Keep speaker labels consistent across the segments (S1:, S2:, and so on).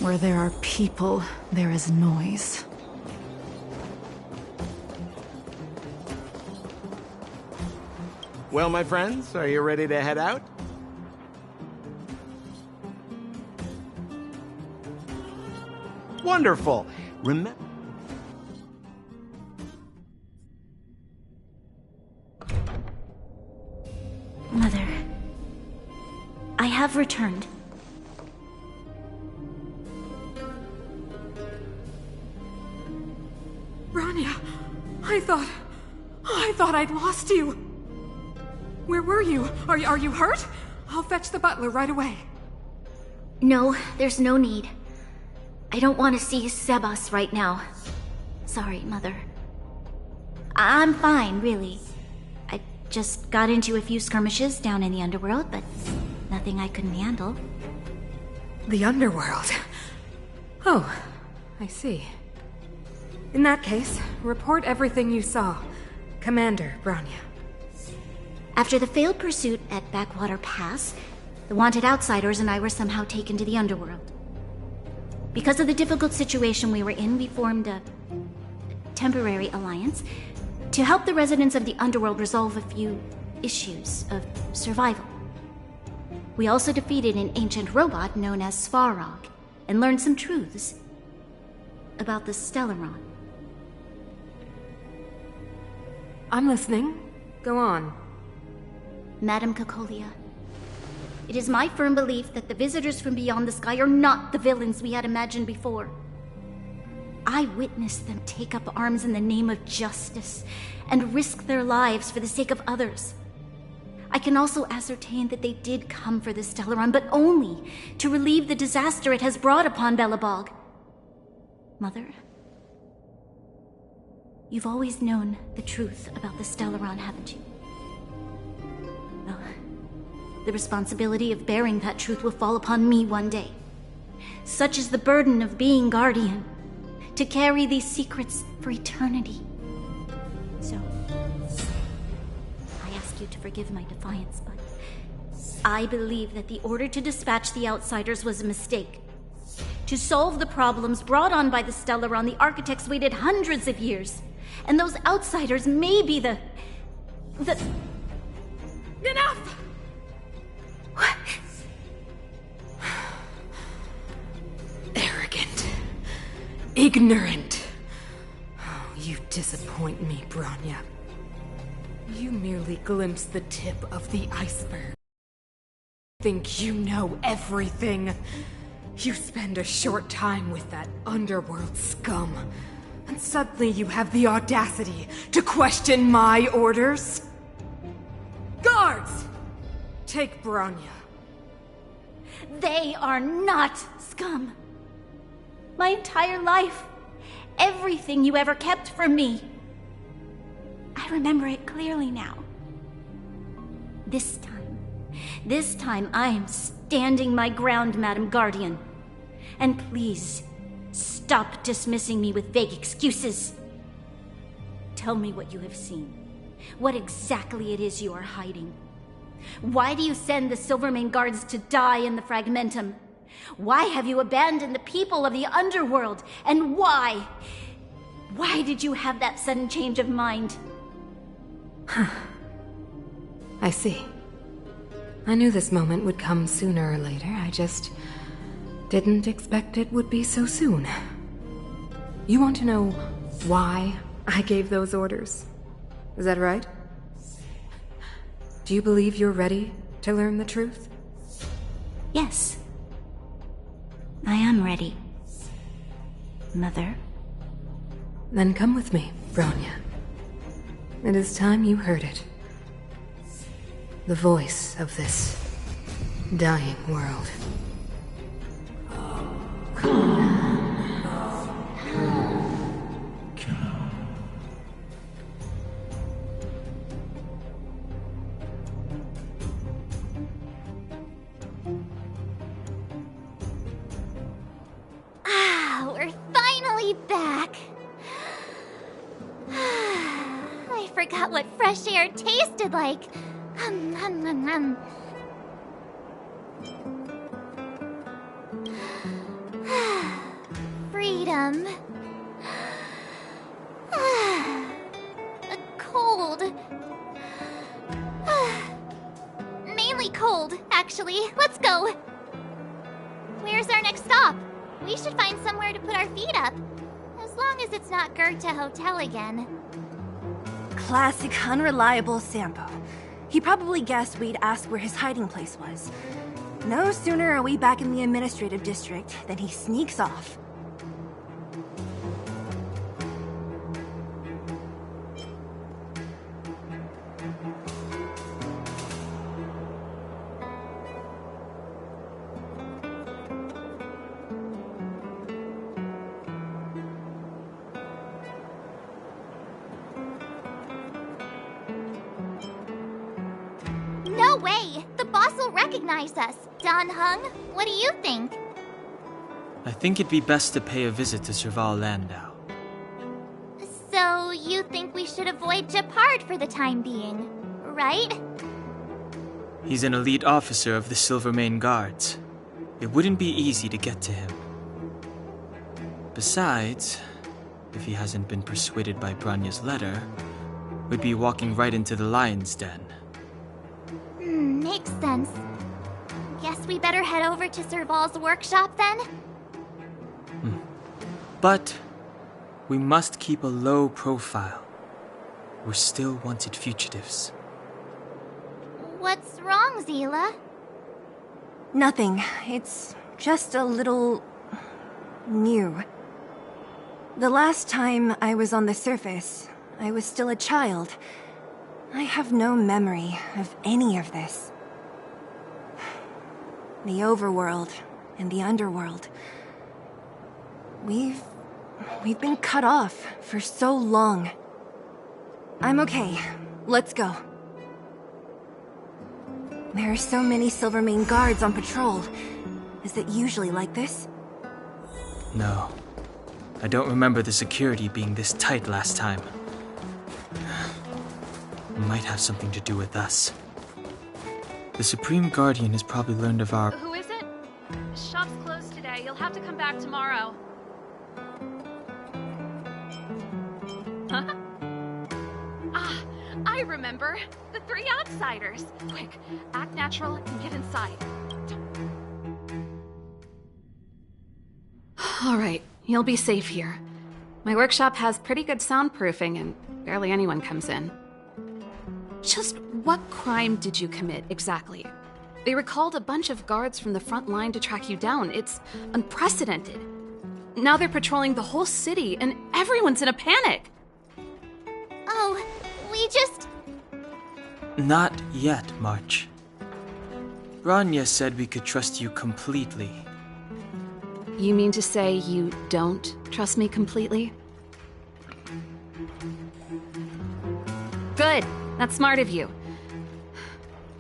S1: Where there are people, there is noise.
S2: Well, my friends, are you ready to head out? Wonderful! Remember...
S3: Mother, I have returned.
S4: Bronya, I thought I'd lost you. Where were you? Are you hurt? I'll fetch the butler right away.
S3: No, there's no need. I don't want to see Sebas right now. Sorry, Mother. I'm fine, really. I just got into a few skirmishes down in the underworld, but nothing I couldn't handle.
S4: The underworld? Oh, I see. In that case, report everything you saw. Commander Bronya.
S3: After the failed pursuit at Backwater Pass, the wanted outsiders and I were somehow taken to the underworld. Because of the difficult situation we were in, we formed a temporary alliance to help the residents of the underworld resolve a few issues of survival. We also defeated an ancient robot known as Svarog and learned some truths about the Stellaron.
S4: I'm listening. Go on.
S3: Madam Cacolia, it is my firm belief that the visitors from beyond the sky are not the villains we had imagined before. I witnessed them take up arms in the name of justice and risk their lives for the sake of others. I can also ascertain that they did come for the Stellaron, but only to relieve the disaster it has brought upon Belobog. Mother, you've always known the truth about the Stellaron, haven't you? Well, the responsibility of bearing that truth will fall upon me one day. Such is the burden of being Guardian, to carry these secrets for eternity. So, I ask you to forgive my defiance, but I believe that the order to dispatch the outsiders was a mistake. To solve the problems brought on by the Stellaron, the architects waited hundreds of years. And those outsiders may be the...
S4: Enough!
S3: What?
S4: Arrogant. Ignorant. Oh, you disappoint me, Bronya. You merely glimpse the tip of the iceberg. Think you know everything. You spend a short time with that underworld scum, and suddenly you have the audacity to question my orders? Guards! Take Bronya.
S3: They are not scum. My entire life, everything you ever kept from me. I remember it clearly now. This time I am standing my ground, Madam Guardian. And please, stop dismissing me with vague excuses. Tell me what you have seen. What exactly it is you are hiding. Why do you send the Silvermane guards to die in the Fragmentum? Why have you abandoned the people of the underworld? And why? Why did you have that sudden change of mind?
S4: I see. I knew this moment would come sooner or later. I just didn't expect it would be so soon. You want to know why I gave those orders? Is that right? Do you believe you're ready to learn the truth?
S3: Yes. I am ready, Mother.
S4: Then come with me, Bronya. It is time you heard it. The voice of this dying world.
S5: We're finally back. I forgot what fresh air tasted like. item. Cold. Mainly cold, actually. Let's go. Where's our next stop? We should find somewhere to put our feet up. As long as it's not Goethe Hotel again.
S6: Classic unreliable Sampo. He probably guessed we'd ask where his hiding place was. No sooner are we back in the administrative district than he sneaks off.
S5: No way! The boss will recognize us. Don Hung, what do you think?
S7: I think it'd be best to pay a visit to Serval Landau.
S5: So, you think we should avoid Japard for the time being, right?
S7: He's an elite officer of the Silvermane Guards. It wouldn't be easy to get to him. Besides, if he hasn't been persuaded by Branya's letter, we'd be walking right into the lion's den.
S5: Makes sense. Guess we better head over to Serval's workshop then?
S7: But we must keep a low profile. We're still wanted fugitives.
S5: What's wrong, Zila?
S6: Nothing. It's just a little... new. The last time I was on the surface, I was still a child. I have no memory of any of this. The overworld and the underworld. We've been cut off for so long. I'm okay. Let's go. There are so many Silvermane guards on patrol. Is it usually like this?
S7: No. I don't remember the security being this tight last time. It might have something to do with us. The Supreme Guardian has probably learned of our...
S8: Who is it? Shop's closed today. You'll have to come back tomorrow. Huh? Ah, I remember. The three outsiders. Quick, act natural and get inside. All right, you'll be safe here. My workshop has pretty good soundproofing and barely anyone comes in. Just what crime did you commit, exactly? They recalled a bunch of guards from the front line to track you down. It's unprecedented. Now they're patrolling the whole city, and everyone's in a panic!
S5: Oh, we just...
S7: Not yet, March. Branya said we could trust you completely.
S8: You mean to say you don't trust me completely? Good! That's smart of you.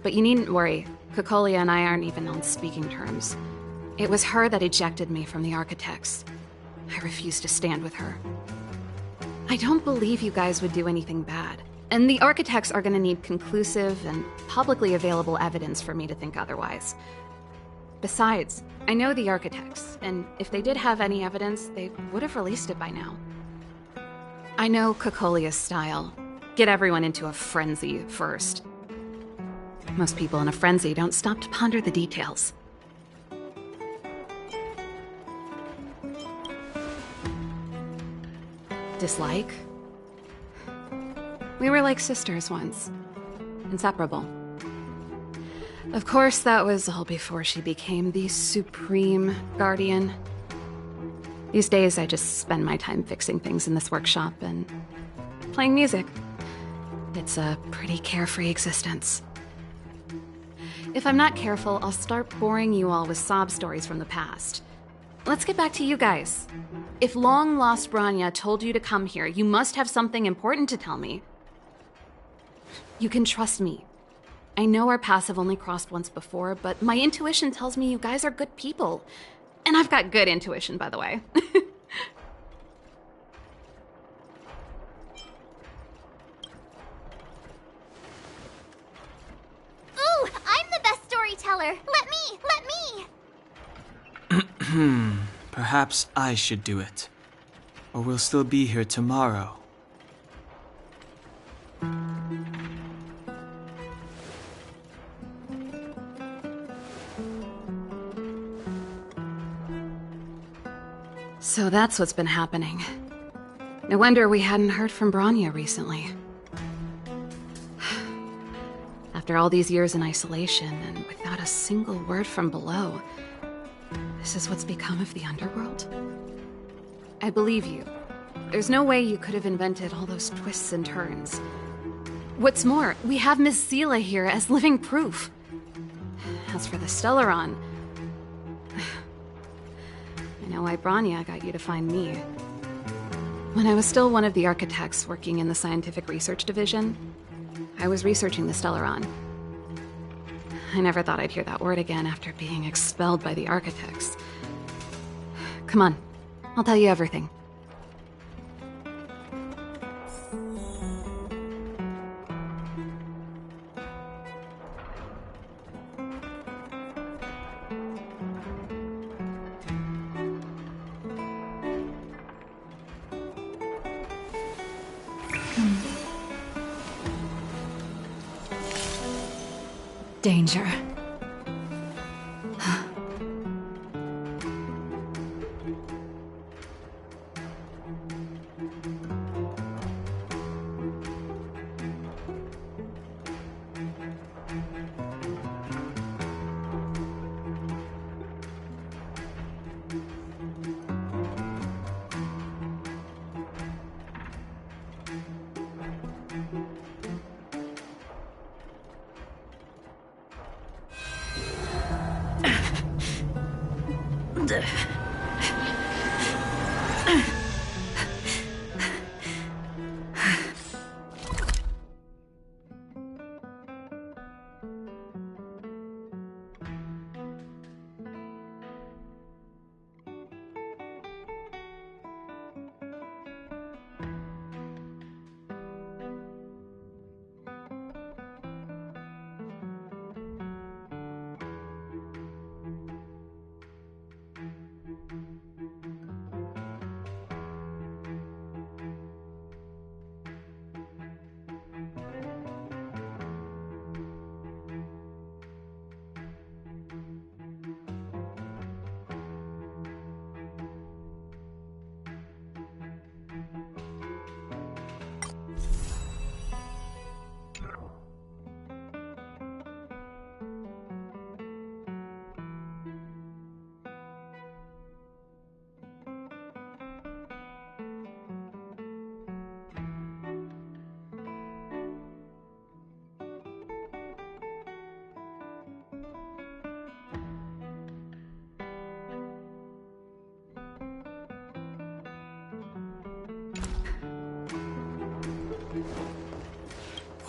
S8: But you needn't worry. Kokolia and I aren't even on speaking terms. It was her that ejected me from the Architects. I refuse to stand with her. I don't believe you guys would do anything bad. And the Architects are gonna need conclusive and publicly available evidence for me to think otherwise. Besides, I know the Architects, and if they did have any evidence, they would have released it by now. I know Kokolia's style. Get everyone into a frenzy first. Most people in a frenzy don't stop to ponder the details. Dislike? We were like sisters once. Inseparable. Of course, that was all before she became the Supreme Guardian. These days, I just spend my time fixing things in this workshop and playing music. It's a pretty carefree existence. If I'm not careful, I'll start boring you all with sob stories from the past. Let's get back to you guys. If long-lost Branya told you to come here, you must have something important to tell me. You can trust me. I know our paths have only crossed once before, but my intuition tells me you guys are good people. And I've got good intuition, by the way.
S5: Ooh, I'm the best storyteller! Let me!
S7: Perhaps I should do it. or we'll still be here tomorrow.
S8: So that's what's been happening. No wonder we hadn't heard from Bronya recently. After all these years in isolation, and without a single word from below, this is what's become of the underworld? I believe you. There's no way you could have invented all those twists and turns. What's more, we have Miss Seela here as living proof. As for the Stellaron, I know why Bronya got you to find me. When I was still one of the architects working in the scientific research division, I was researching the Stellaron. I never thought I'd hear that word again after being expelled by the architects. Come on, I'll tell you everything.
S1: Danger.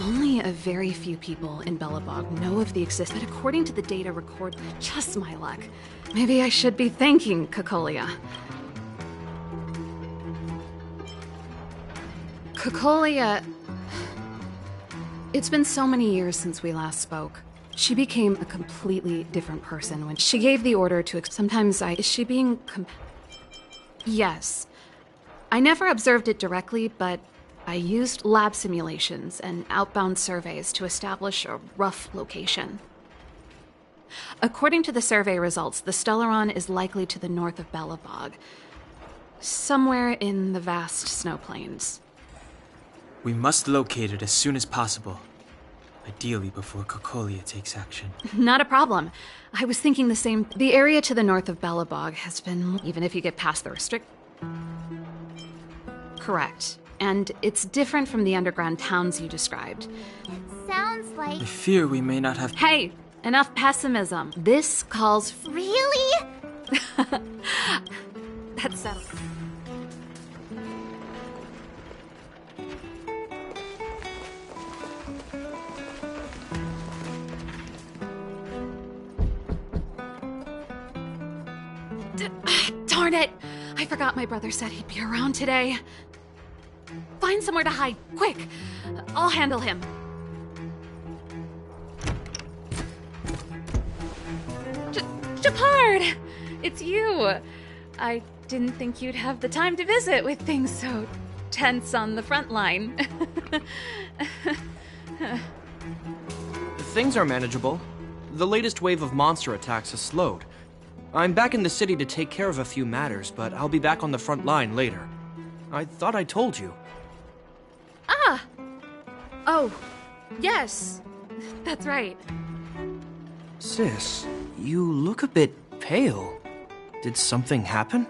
S8: Only a very few people in Belobog know of the existence, but according to the data recorded, just my luck. Maybe I should be thanking Cocolia. Cocolia... It's been so many years since we last spoke. She became a completely different person when she gave the order to... Sometimes Is she being... Yes. I never observed it directly, but I used lab simulations and outbound surveys to establish a rough location. According to the survey results, the Stellaron is likely to the north of Belobog, somewhere in the vast snow plains.
S7: We must locate it as soon as possible. Ideally before Cocolia takes action.
S8: Not a problem. I was thinking the same. The area to the north of Belobog has been... Even if you get past the Correct. And it's different from the underground towns you described.
S5: Sounds like...
S7: I fear we may not have...
S8: Hey! Enough pessimism. This calls...
S5: Really?
S8: That's settled. Darn it! I forgot my brother said he'd be around today. Find somewhere to hide, quick! I'll handle him. Shepard! It's you! I didn't think you'd have the time to visit with things so tense on the front line.
S9: Things are manageable. The latest wave of monster attacks has slowed. I'm back in the city to take care of a few matters, but I'll be back on the front line later. I thought I told you.
S8: Ah! Oh, yes. That's right.
S9: Sis, you look a bit pale. Did something happen?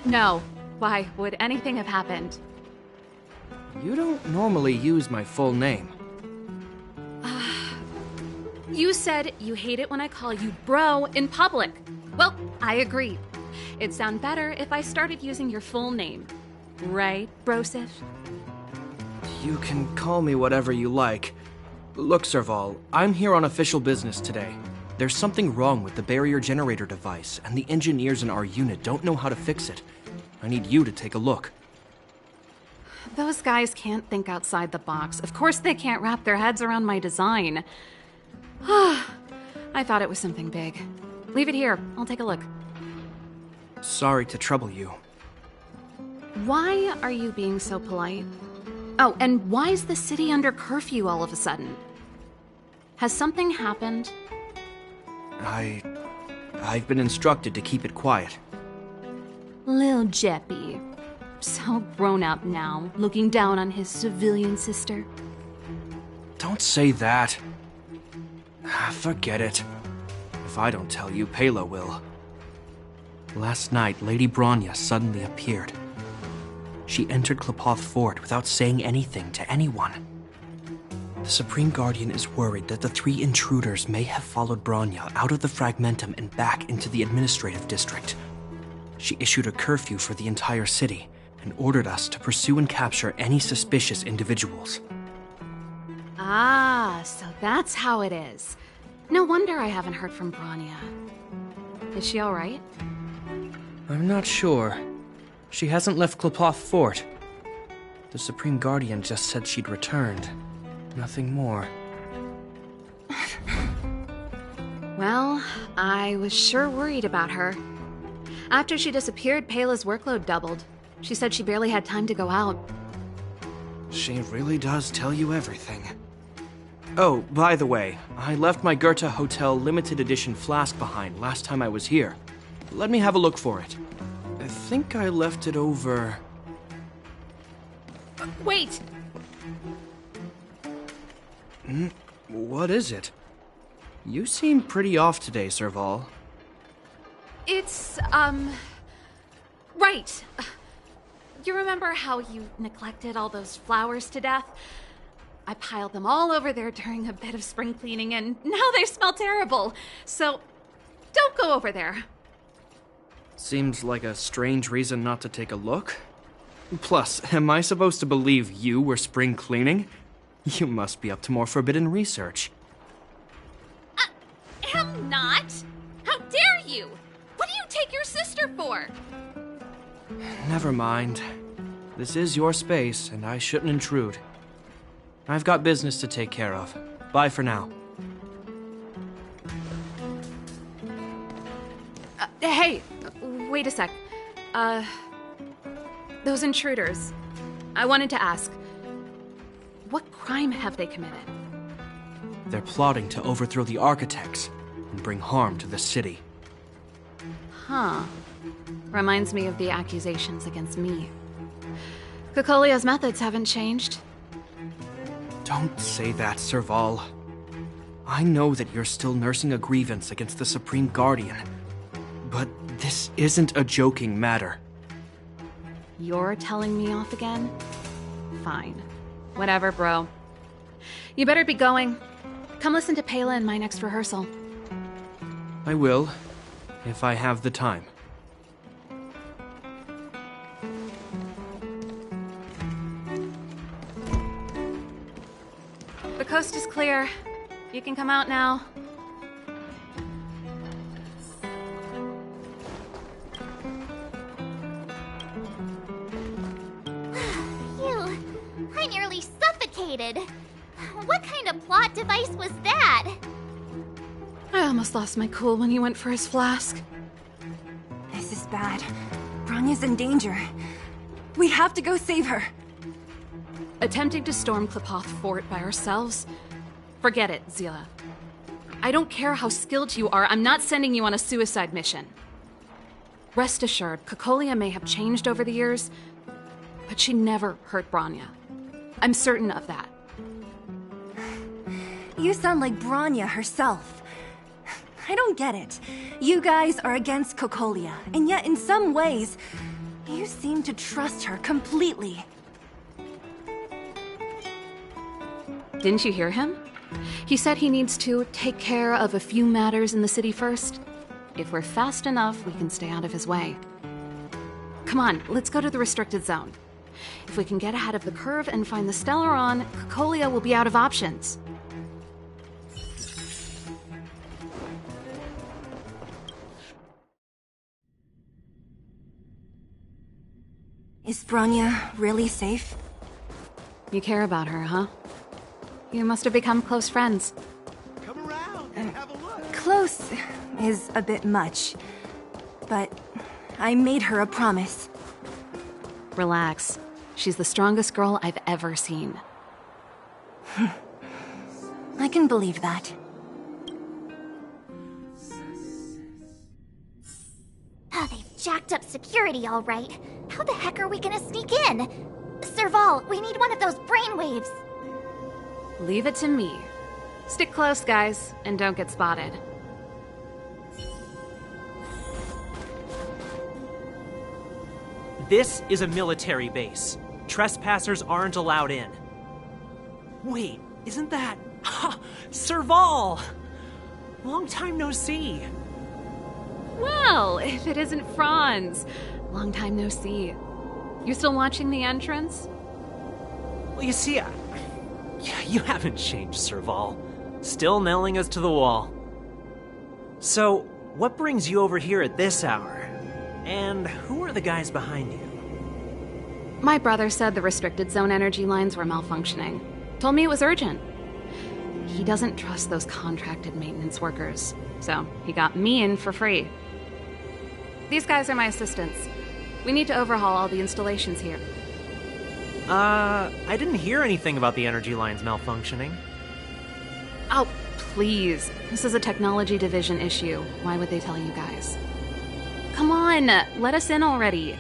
S8: No. Why would anything have happened?
S9: You don't normally use my full name.
S8: You said you hate it when I call you bro in public. Well, I agree. It'd sound better if I started using your full name. Right, Brosif?
S9: You can call me whatever you like. Look, Serval, I'm here on official business today. There's something wrong with the barrier generator device, and the engineers in our unit don't know how to fix it. I need you to take a look.
S8: Those guys can't think outside the box. Of course they can't wrap their heads around my design. I thought it was something big. Leave it here. I'll take a look.
S9: Sorry to trouble you.
S8: Why are you being so polite? Oh, and why is the city under curfew all of a sudden? Has something happened?
S9: I've been instructed to keep it quiet.
S8: Lil Jeppy. So grown up now, looking down on his civilian sister.
S9: Don't say that. Forget it. If I don't tell you, Pela will. Last night, Lady Bronya suddenly appeared. She entered Klepoth Fort without saying anything to anyone. The Supreme Guardian is worried that the 3 intruders may have followed Bronya out of the Fragmentum and back into the administrative district. She issued a curfew for the entire city and ordered us to pursue and capture any suspicious individuals.
S8: Ah, so that's how it is. No wonder I haven't heard from Bronya. Is she all right?
S9: I'm not sure. She hasn't left Klepoth Fort. The Supreme Guardian just said she'd returned. Nothing more.
S8: Well, I was sure worried about her. After she disappeared, Pela's workload doubled. She said she barely had time to go out.
S9: She really does tell you everything. Oh, by the way, I left my Goethe Hotel limited edition flask behind last time I was here. Let me have a look for it. I think I left it over...
S8: Wait!
S9: What is it? You seem pretty off today, Serval.
S8: It's, right. You remember how you neglected all those flowers to death? I piled them all over there during a bit of spring cleaning, and now they smell terrible. So, don't go over there.
S9: Seems like a strange reason not to take a look. Plus, am I supposed to believe you were spring cleaning? You must be up to more forbidden research.
S8: Am not? How dare you? What do you take your sister for?
S9: Never mind. This is your space, and I shouldn't intrude. I've got business to take care of. Bye for now.
S8: Hey, wait a sec. Those intruders. I wanted to ask, what crime have they committed?
S9: They're plotting to overthrow the architects and bring harm to the city.
S8: Huh. Reminds me of the accusations against me. Kokolia's methods haven't changed.
S9: Don't say that, Serval. I know that you're still nursing a grievance against the Supreme Guardian, but this isn't a joking matter.
S8: You're telling me off again? Fine. Whatever, bro. You better be going. Come listen to Pela in my next rehearsal.
S9: I will, if I have the time.
S8: The coast is clear. You can come out now.
S5: I nearly suffocated. What kind of plot device was that?
S8: I almost lost my cool when he went for his flask.
S6: This is bad. Bronya's in danger. We have to go save her.
S8: Attempting to storm Klepoth Fort by ourselves? Forget it, Zila. I don't care how skilled you are, I'm not sending you on a suicide mission. Rest assured, Cocolia may have changed over the years, but she never hurt Bronya. I'm certain of that.
S6: You sound like Bronya herself. I don't get it. You guys are against Cocolia, and yet in some ways, you seem to trust her completely.
S8: Didn't you hear him? He said he needs to take care of a few matters in the city first. If we're fast enough, we can stay out of his way. Come on, let's go to the restricted zone. If we can get ahead of the curve and find the Stellaron, Cocolia will be out of options.
S6: Is Bronya really safe?
S8: You care about her, huh? You must have become close friends.
S2: Come around and have a look.
S6: Close is a bit much, but I made her a promise.
S8: Relax. She's the strongest girl I've ever seen.
S6: I can believe that.
S5: Oh, they've jacked up security all right. How the heck are we gonna sneak in? Serval, we need one of those brainwaves.
S8: Leave it to me. Stick close, guys, and don't get spotted.
S10: This is a military base. Trespassers aren't allowed in. Wait, isn't that... Ha! Serval! Long time no see.
S8: Well, if it isn't Franz. Long time no see. You still watching the entrance?
S10: Well, you see, you haven't changed, Serval. Still nailing us to the wall. So, what brings you over here at this hour? And who are the guys behind you?
S8: My brother said the restricted zone energy lines were malfunctioning. Told me it was urgent. He doesn't trust those contracted maintenance workers, so he got me in for free. These guys are my assistants. We need to overhaul all the installations here.
S10: I didn't hear anything about the energy lines malfunctioning.
S8: Oh, please. This is a technology division issue. Why would they tell you guys? Come on, let us in already.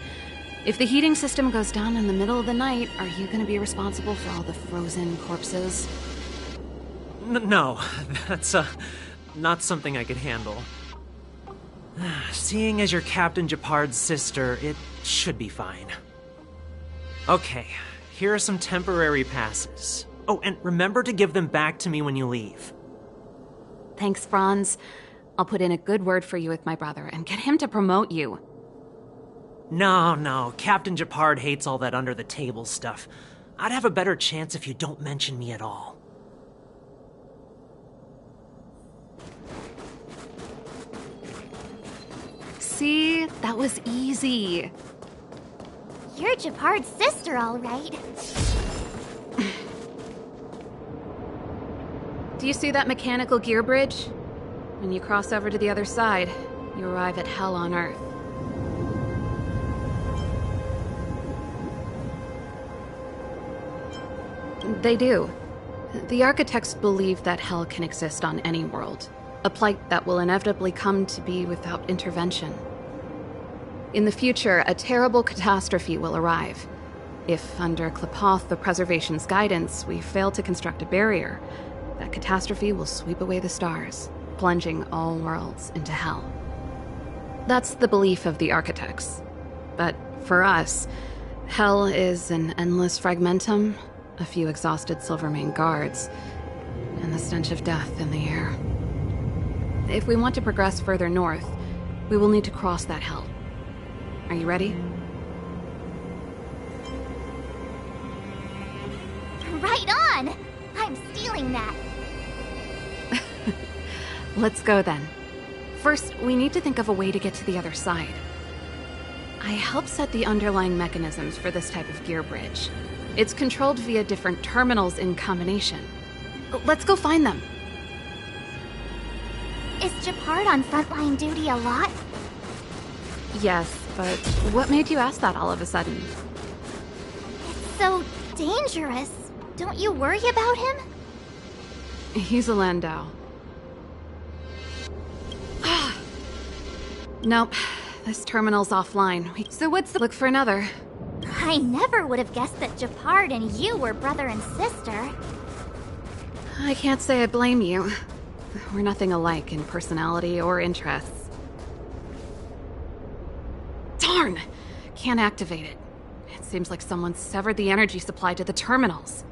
S8: If the heating system goes down in the middle of the night, are you going to be responsible for all the frozen corpses?
S10: No, that's not something I could handle. Seeing as you're Captain Japard's sister, it should be fine. Okay, here are some temporary passes. Oh, and remember to give them back to me when you leave.
S8: Thanks, Franz. I'll put in a good word for you with my brother and get him to promote you.
S10: No, Captain Japard hates all that under-the-table stuff. I'd have a better chance if you don't mention me at all.
S8: See? That was easy.
S5: You're Japard's sister, all right.
S8: Do you see that mechanical gear bridge? When you cross over to the other side, you arrive at Hell on Earth. They do. The architects believe that Hell can exist on any world, a plight that will inevitably come to be without intervention. In the future, a terrible catastrophe will arrive. If, under Klepoth, the Preservation's guidance, we fail to construct a barrier, that catastrophe will sweep away the stars, plunging all worlds into Hell. That's the belief of the architects. But for us, Hell is an endless fragmentum, a few exhausted Silvermane guards, and the stench of death in the air. If we want to progress further north, we will need to cross that Hell. Are you ready?
S5: Right on! I'm stealing that.
S8: Let's go then. First, we need to think of a way to get to the other side. I helped set the underlying mechanisms for this type of gear bridge. It's controlled via different terminals in combination. Let's go find them.
S5: Is Japard on frontline duty a lot?
S8: Yes, but what made you ask that all of a sudden?
S5: It's so dangerous. Don't you worry about him?
S8: He's a Landau. Nope. This terminal's offline. So what's the— Look for another.
S5: I never would have guessed that Japard and you were brother and sister.
S8: I can't say I blame you. We're nothing alike in personality or interests. Darn! Can't activate it. It seems like someone severed the energy supply to the terminals.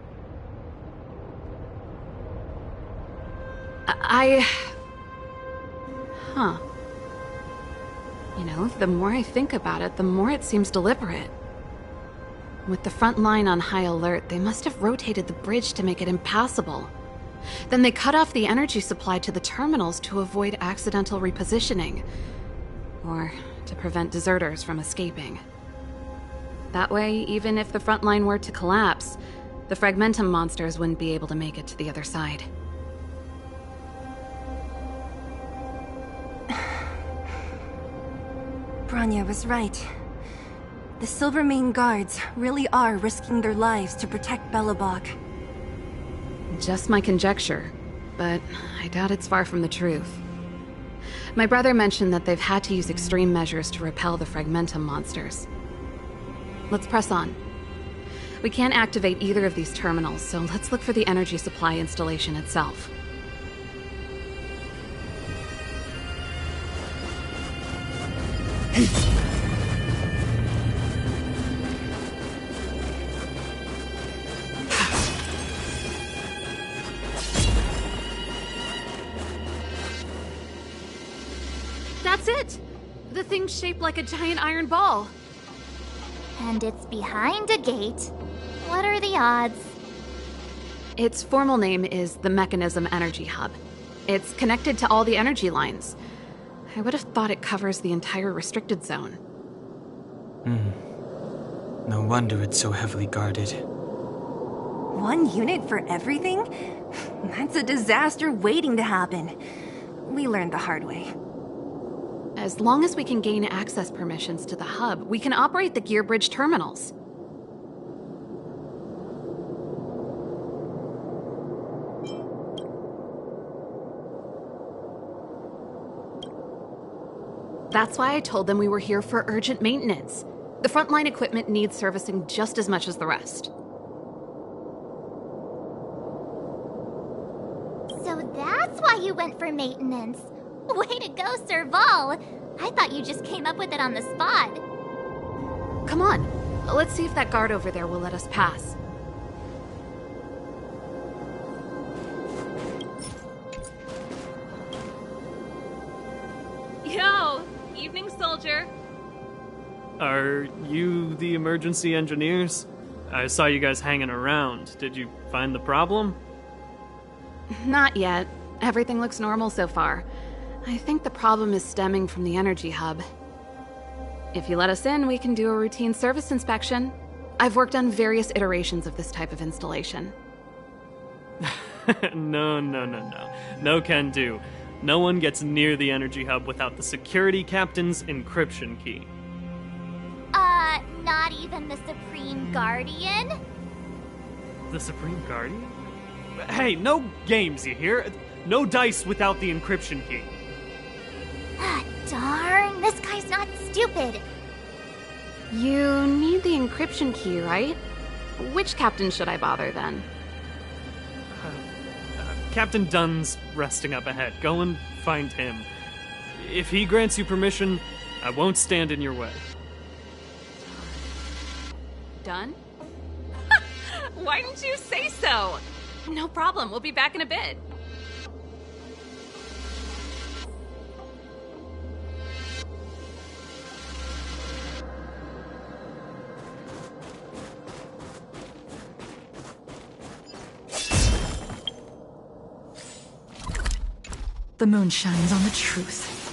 S8: Huh. You know, the more I think about it, the more it seems deliberate. With the front line on high alert, they must have rotated the bridge to make it impassable. Then they cut off the energy supply to the terminals to avoid accidental repositioning. Or to prevent deserters from escaping. That way, even if the front line were to collapse, the Fragmentum monsters wouldn't be able to make it to the other side.
S6: Bronya was right. The Silvermane guards really are risking their lives to protect Belobog.
S8: Just my conjecture, but I doubt it's far from the truth. My brother mentioned that they've had to use extreme measures to repel the Fragmentum monsters. Let's press on. We can't activate either of these terminals, so let's look for the energy supply installation itself. That's it! The thing's shaped like a giant iron ball.
S5: And it's behind a gate. What are the odds?
S8: Its formal name is the Mechanism Energy Hub. It's connected to all the energy lines. I would have thought it covers the entire restricted zone.
S7: No wonder it's so heavily guarded.
S6: One unit for everything? That's a disaster waiting to happen. We learned the hard way.
S8: As long as we can gain access permissions to the hub, we can operate the gear bridge terminals. That's why I told them we were here for urgent maintenance. The frontline equipment needs servicing just as much as the rest.
S5: So that's why you went for maintenance. Way to go, Serval! I thought you just came up with it on the spot.
S8: Come on, let's see if that guard over there will let us pass. Yo! Evening, soldier.
S11: Are you the emergency engineers? I saw you guys hanging around. Did you find the problem?
S8: Not yet. Everything looks normal so far. I think the problem is stemming from the energy hub. If you let us in, we can do a routine service inspection. I've worked on various iterations of this type of installation.
S11: No. No can do. No one gets near the energy hub without the security captain's encryption key.
S5: Not even the Supreme Guardian?
S11: The Supreme Guardian? Hey, no games, you hear? No dice without the encryption key.
S5: Ah, darn, this guy's not stupid.
S8: You need the encryption key, right? Which captain should I bother, then?
S11: Captain Dunn's resting up ahead. Go and find him. If he grants you permission, I won't stand in your way.
S8: Dunn? Why didn't you say so? No problem, we'll be back in a bit.
S1: The moon shines on the truth.